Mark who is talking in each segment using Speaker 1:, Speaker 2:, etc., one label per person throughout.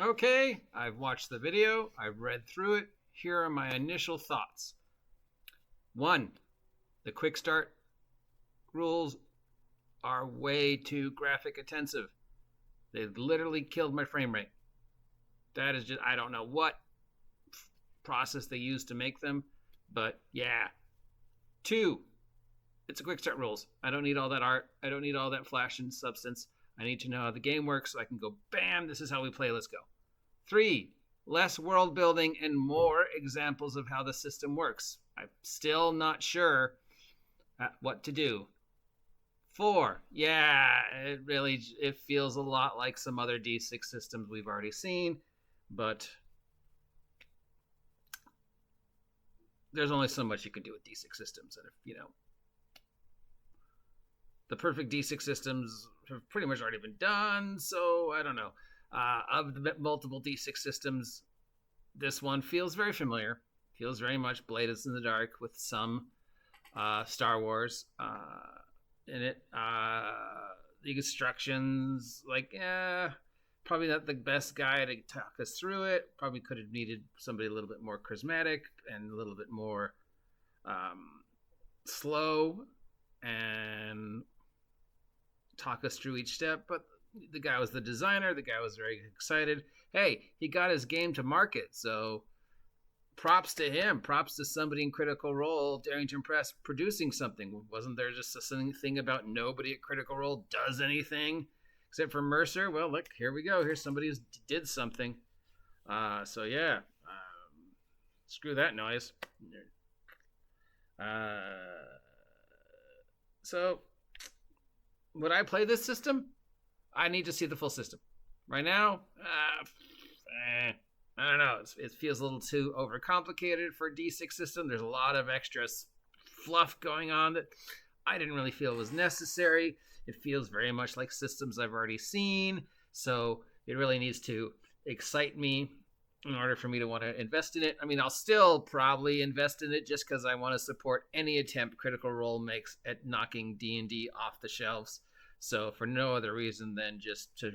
Speaker 1: Okay, I've watched the video. I've read through it. Here are my initial thoughts. 1. The quick start rules are way too graphic intensive. They literally killed my frame rate. That is just, I don't know what process they used to make them, but yeah. 2, it's a quick start rules. I don't need all that art. I don't need all that flash and substance. I need to know how the game works so I can go, bam, this is how we play, let's go. 3, less world building and more examples of how the system works. I'm still not sure what to do. 4, yeah, it feels a lot like some other D6 systems we've already seen, but there's only so much you can do with D6 systems. And if, the perfect D6 systems have pretty much already been done, so I don't know. Of the multiple D6 systems, this one feels very familiar. Feels very much Blades in the Dark with some Star Wars in it. The instructions, probably not the best guy to talk us through it. Probably could have needed somebody a little bit more charismatic and a little bit more slow and talk us through each step. But the guy was the designer. The guy was very excited. Hey, he got his game to market, so props to him. Props to somebody in Critical Role daring to impress, producing something. Wasn't there just a thing about nobody at Critical Role does anything except for Mercer? Well, look, here we go. Here's somebody who did something. So yeah, screw that noise. So would I play this system? I need to see the full system. Right now, I don't know. It feels a little too overcomplicated for a D6 system. There's a lot of extra fluff going on that I didn't really feel was necessary. It feels very much like systems I've already seen. So it really needs to excite me in order for me to want to invest in it. I mean, I'll still probably invest in it just because I want to support any attempt Critical Role makes at knocking D&D off the shelves. So for no other reason than just to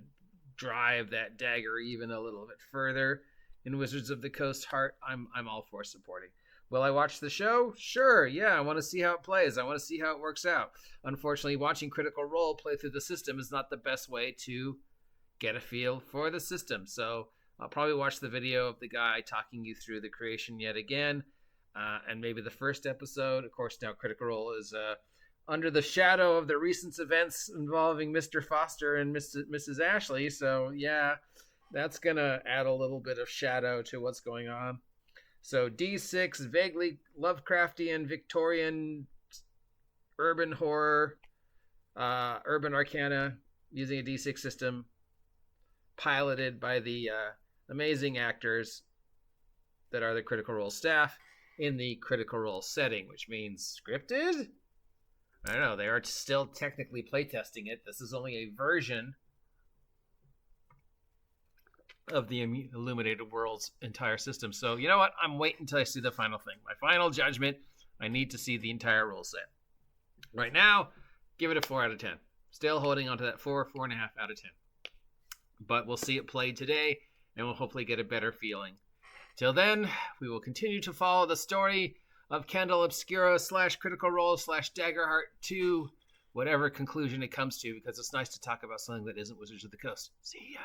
Speaker 1: drive that dagger even a little bit further in Wizards of the Coast Heart, I'm all for supporting. Will I watch the show? Sure, yeah, I want to see how it plays. I want to see how it works out. Unfortunately, watching Critical Role play through the system is not the best way to get a feel for the system. So I'll probably watch the video of the guy talking you through the creation yet again, and maybe the first episode. Of course, now Critical Role is under the shadow of the recent events involving Mr. Foster and Mrs. Ashley. So yeah, that's going to add a little bit of shadow to what's going on. So D6, vaguely Lovecraftian, Victorian, urban horror, urban arcana, using a D6 system, piloted by the amazing actors that are the Critical Role staff in the Critical Role setting, which means scripted? I don't know. They are still technically playtesting it. This is only a version of the Illuminated World's entire system. So you know what? I'm waiting until I see the final thing. My final judgment, I need to see the entire rule set. Right now, give it a 4 out of 10. Still holding on to that 4.5 out of 10. But we'll see it played today, and we'll hopefully get a better feeling. Till then, we will continue to follow the story of Candela Obscura / Critical Role / Daggerheart to whatever conclusion it comes to, because it's nice to talk about something that isn't Wizards of the Coast. See ya!